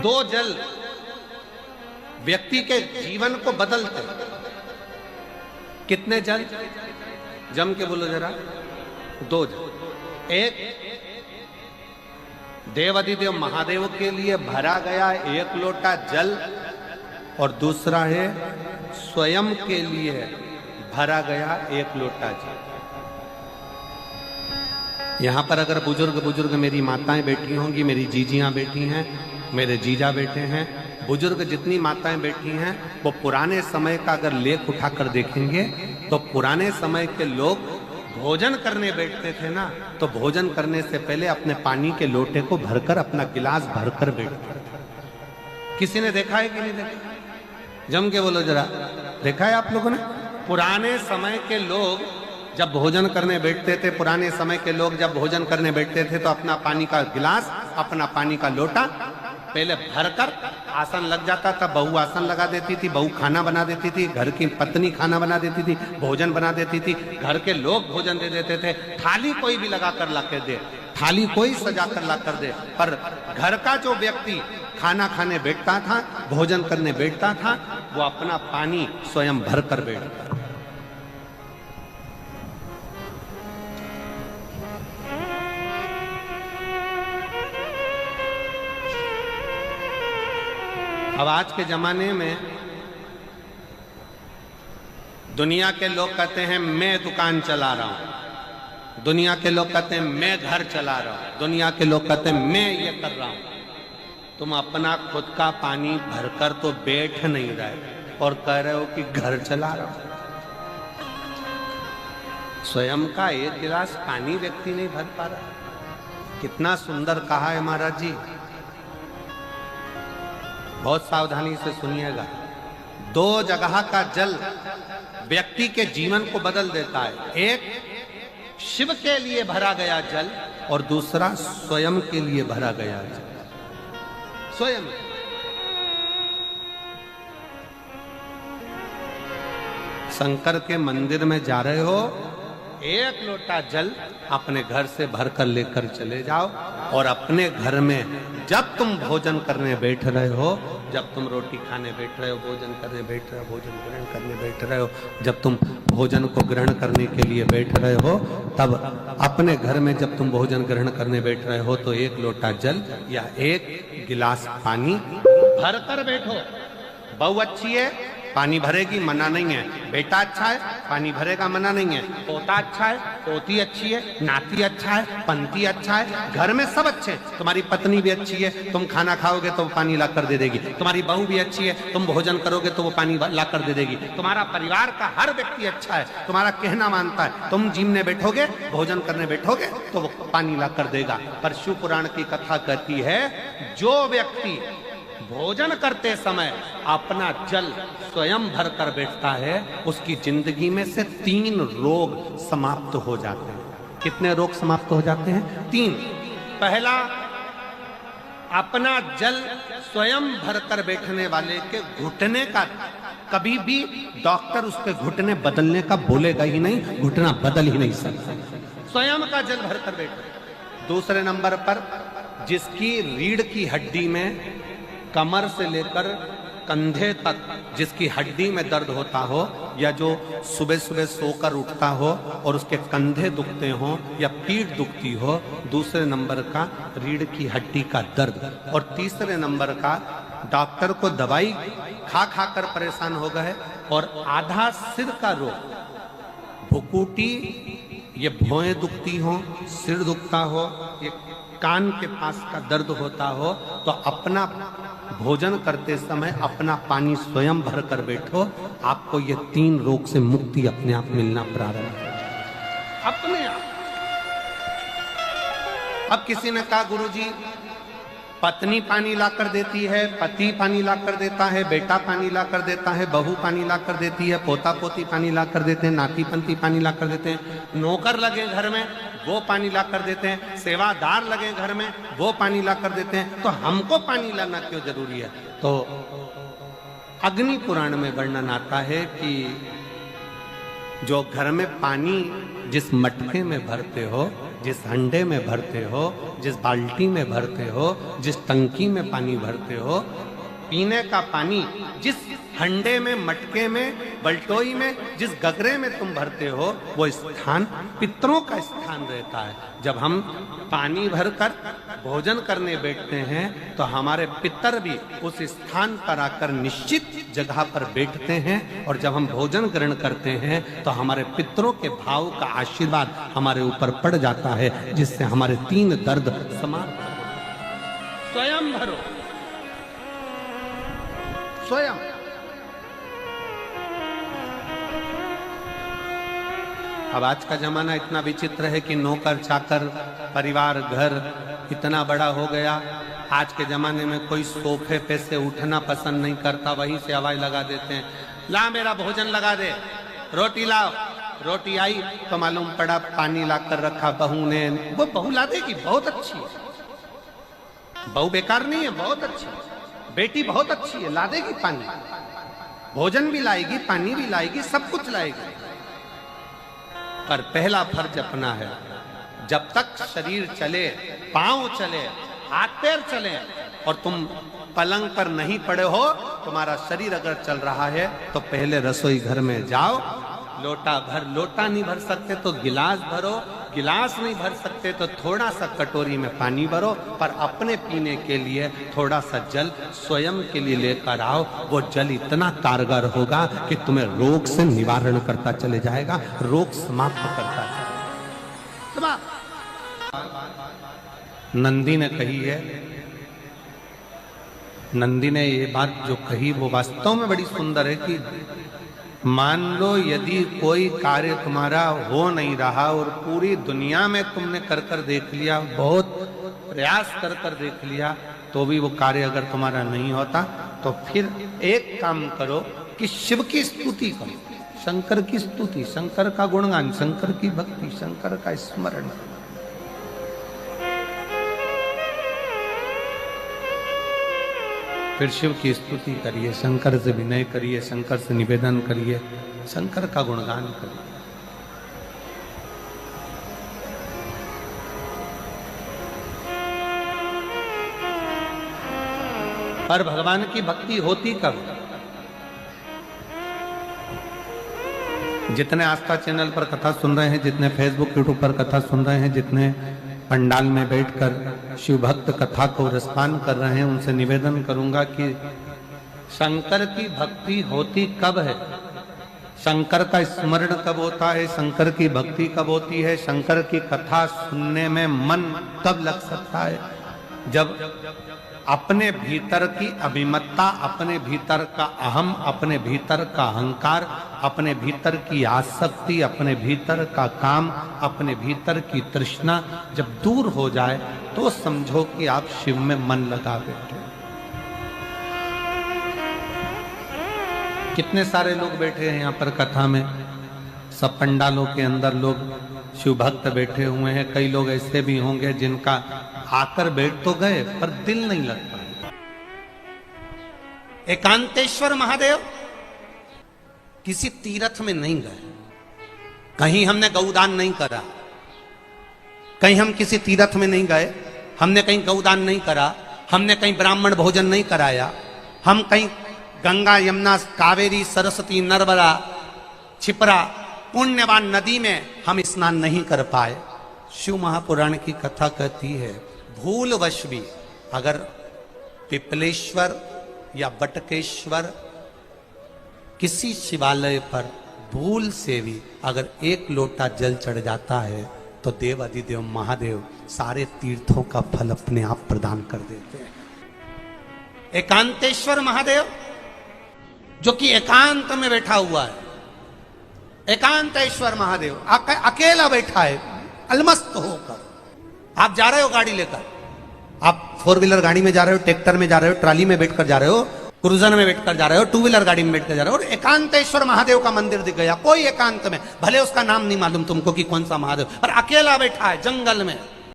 दो जल व्यक्ति के जीवन को बदलते। कितने जल? जम के बोलो जरा। दो जल। एक देवाधिदेव महादेव के लिए भरा गया एक लोटा जल और दूसरा है स्वयं के लिए भरा गया एक लोटा जल। यहां पर अगर बुजुर्ग मेरी माताएं बैठी होंगी, मेरी जीजियां बैठी हैं, मेरे जीजा बैठे हैं, बुजुर्ग जितनी माताएं बैठी हैं, वो पुराने समय का अगर लेख उठाकर देखेंगे तो पुराने समय के लोग भोजन करने बैठते थे ना, तो भोजन करने से पहले अपने पानी के लोटे को भरकर, अपना गिलास भरकर बैठते थे। किसी ने देखा है कि नहीं देखा? जम के बोलो जरा। देखा है आप लोगों ने? पुराने समय के लोग जब भोजन करने बैठते थे, पुराने समय के लोग जब भोजन करने बैठते थे तो अपना पानी का गिलास, अपना पानी का लोटा पहले भरकर आसन लग जाता था। बहू आसन लगा देती थी, बहू खाना बना देती थी, घर की पत्नी खाना बना देती थी, भोजन बना देती थी, घर के लोग भोजन दे देते थे। थाली कोई भी लगा कर ला कर दे, थाली कोई सजा कर ला कर दे, पर घर का जो व्यक्ति खाना खाने बैठता था, भोजन करने बैठता था, वो अपना पानी स्वयं भर कर बैठता था। अब आज के जमाने में दुनिया के लोग कहते हैं मैं दुकान चला रहा हूं, दुनिया के लोग कहते हैं मैं घर चला रहा हूं, दुनिया के लोग कहते हैं मैं ये कर रहा हूं। तुम अपना खुद का पानी भरकर तो बैठ नहीं रहे और कह रहे हो कि घर चला रहा हूं। स्वयं का एक गिलास पानी व्यक्ति नहीं भर पा रहा। कितना सुंदर कहा है महाराज जी। बहुत सावधानी से सुनिएगा। दो जगह का जल व्यक्ति के जीवन को बदल देता है। एक शिव के लिए भरा गया जल और दूसरा स्वयं के लिए भरा गया जल। स्वयं शंकर के मंदिर में जा रहे हो, एक लोटा जल अपने घर से भरकर लेकर चले जाओ और अपने घर में जब तुम भोजन करने बैठ रहे हो, जब तुम रोटी खाने बैठ रहे हो, भोजन करने बैठ रहे हो, भोजन ग्रहण करने बैठ रहे हो, जब तुम भोजन को ग्रहण करने के लिए बैठ रहे हो, तब अपने घर में जब तुम भोजन ग्रहण करने बैठ रहे हो तो एक लोटा जल या एक गिलास पानी भर कर बैठो। बहू अच्छी है, पानी भरेगी, मना नहीं है। बेटा अच्छा है, पानी भरेगा, मना नहीं है। पोता अच्छा है, पोती अच्छी है, नाती अच्छा है, पंती अच्छा है, घर में सब अच्छे हैं। तुम्हारी पत्नी भी अच्छी है, तुम खाना खाओगे तो वो पानी ला कर दे देगी। तुम्हारी बहू भी अच्छी है, तुम भोजन करोगे तो वो पानी ला कर दे देगी। तुम्हारा परिवार का हर व्यक्ति अच्छा है, तुम्हारा कहना मानता है। तुम जिमने बैठोगे, भोजन करने बैठोगे तो वो पानी ला कर देगा। पर शिव पुराण की कथा कहती है, जो व्यक्ति भोजन करते समय अपना जल स्वयं भर कर बैठता है, उसकी जिंदगी में से 3 रोग समाप्त हो जाते हैं। कितने रोग समाप्त हो जाते हैं? 3। पहला, अपना जल स्वयं भर कर बैठने वाले के घुटने का कभी भी डॉक्टर उसके घुटने बदलने का बोलेगा ही नहीं, घुटना बदल ही नहीं सकता। स्वयं का जल भर कर बैठे। दूसरे नंबर पर, जिसकी रीढ़ की हड्डी में कमर से लेकर कंधे तक जिसकी हड्डी में दर्द होता हो, या जो सुबह सुबह सोकर उठता हो और उसके कंधे दुखते हो या पीठ दुखती हो। दूसरे नंबर का रीढ़ की हड्डी का दर्द। और तीसरे नंबर का, डॉक्टर को दवाई खा खा कर परेशान हो गए और आधा सिर का रोग, भुकुटी, ये भौएं दुखती हो, सिर दुखता हो, ये कान के पास का दर्द होता हो, तो अपना भोजन करते समय अपना पानी स्वयं भर कर बैठो। आपको ये 3 रोग से मुक्ति अपने आप मिलना प्रारंभ हो, अपने आप। अब किसी ने कहा, गुरुजी पत्नी पानी ला कर देती है, पति पानी ला कर देता है, बेटा पानी ला कर देता है, बहू पानी ला कर देती है, पोता पोती पानी ला कर देते हैं, नाती पंती पानी ला कर देते हैं, नौकर लगे घर में वो पानी ला कर देते हैं, सेवादार लगे घर में वो पानी ला कर देते हैं, तो हमको पानी लाना क्यों जरूरी है? तो अग्नि पुराण में वर्णन आता है कि जो घर में पानी जिस मटके में भरते हो, जिस हंडे में भरते हो, जिस बाल्टी में भरते हो, जिस टंकी में पानी भरते हो, पीने का पानी जिस हंडे में, मटके में, बल्टोई में, जिस गगरे में तुम भरते हो, वो स्थान पितरों का स्थान रहता है। जब हम पानी भरकर भोजन करने बैठते हैं तो हमारे पितर भी उस स्थान पर आकर निश्चित जगह पर बैठते हैं, और जब हम भोजन ग्रहण करते हैं तो हमारे पितरों के भाव का आशीर्वाद हमारे ऊपर पड़ जाता है, जिससे हमारे 3 दर्द समाप्त हो। स्वयं भरो, स्वयं। अब आज का जमाना इतना विचित्र है कि नौकर चाकर, परिवार, घर इतना बड़ा हो गया। आज के जमाने में कोई सोफे पे से उठना पसंद नहीं करता, वहीं से आवाज लगा देते हैं, ला मेरा भोजन लगा दे, रोटी लाओ। रोटी आई तो मालूम पड़ा पानी ला कर रखा बहू ने। वो बहू ला देगी, बहुत अच्छी है, बहू बेकार नहीं है, बहुत अच्छी है, बेटी बहुत अच्छी है, ला देगी पानी, भोजन भी लाएगी, पानी भी लाएगी, सब कुछ लाएगी। पर पहला फर्ज अपना है, जब तक शरीर चले, पांव चले, हाथ पैर चले, और तुम पलंग पर नहीं पड़े हो, तुम्हारा शरीर अगर चल रहा है तो पहले रसोई घर में जाओ, लोटा भर, लोटा नहीं भर सकते तो गिलास भरो, गिलास नहीं भर सकते तो थोड़ा सा कटोरी में पानी भरो, पर अपने पीने के लिए थोड़ा सा जल स्वयं के लिए लेकर आओ। वो जल इतना कारगर होगा कि तुम्हें रोग से निवारण करता चले जाएगा, रोग समाप्त करता चलेगा। नंदी ने कही है, नंदी ने ये बात जो कही वो वास्तव में बड़ी सुंदर है कि मान लो यदि कोई कार्य तुम्हारा हो नहीं रहा और पूरी दुनिया में तुमने कर कर देख लिया, बहुत प्रयास कर कर देख लिया, तो भी वो कार्य अगर तुम्हारा नहीं होता, तो फिर एक काम करो कि शिव की स्तुति करो, शंकर की स्तुति, शंकर का गुणगान, शंकर की भक्ति, शंकर का स्मरण। फिर शिव की स्तुति करिए, शंकर से विनय करिए, शंकर से निवेदन करिए, शंकर का गुणगान करिए। पर भगवान की भक्ति होती कब? जितने आस्था चैनल पर कथा सुन रहे हैं, जितने फेसबुक यूट्यूब पर कथा सुन रहे हैं, जितने पंडाल में बैठकर शिव भक्त कथा को रसपान कर रहे हैं, उनसे निवेदन करूंगा कि शंकर की भक्ति होती कब है, शंकर का स्मरण कब होता है, शंकर की भक्ति कब होती है, शंकर की कथा सुनने में मन कब लग सकता है, जब अपने भीतर की अभिमत्ता, अपने भीतर का अहम, अपने भीतर का अहंकार, अपने भीतर की आसक्ति, अपने भीतर का काम, अपने भीतर की तृष्णा जब दूर हो जाए तो समझो कि आप शिव में मन लगा बैठे। कितने सारे लोग बैठे हैं यहाँ पर कथा में, सब पंडालों के अंदर लोग शिव भक्त बैठे हुए हैं। कई लोग ऐसे भी होंगे जिनका आकर बैठ तो गए पर दिल नहीं लगता। एकांतेश्वर महादेव किसी तीर्थ में नहीं गए, कहीं हमने गौदान नहीं करा, कहीं हम किसी तीर्थ में नहीं गए, हमने कहीं गौदान नहीं करा, हमने कहीं ब्राह्मण भोजन नहीं कराया, हम कहीं गंगा, यमुना, कावेरी, सरस्वती, नर्मदा, छिपरा, पुण्यवान नदी में हम स्नान नहीं कर पाए। शिव महापुराण की कथा कहती है, भूलवश भी अगर पिपलेश्वर या बटकेश्वर किसी शिवालय पर भूल से भी अगर एक लोटा जल चढ़ जाता है तो देव अधिदेव महादेव सारे तीर्थों का फल अपने आप प्रदान कर देते हैं। एकांतेश्वर महादेव जो कि एकांत में बैठा हुआ है, एकांतेश्वर महादेव अकेला बैठा है अलमस्त होकर। आप जा रहे हो गाड़ी लेकर, आप 4 व्हीलर गाड़ी में जा रहे हो, ट्रैक्टर में जा रहे हो, ट्राली में बैठकर जा रहे हो, क्रूजर में बैठकर जा रहे हो, 2 व्हीलर गाड़ी में बैठकर जा रहे हो, और एकांतेश्वर महादेव का मंदिर दिख गया, कोई एकांत में, भले उसका नाम नहीं मालूम तुमको कि कौन सा महादेव, पर अकेला बैठा है जंगल में।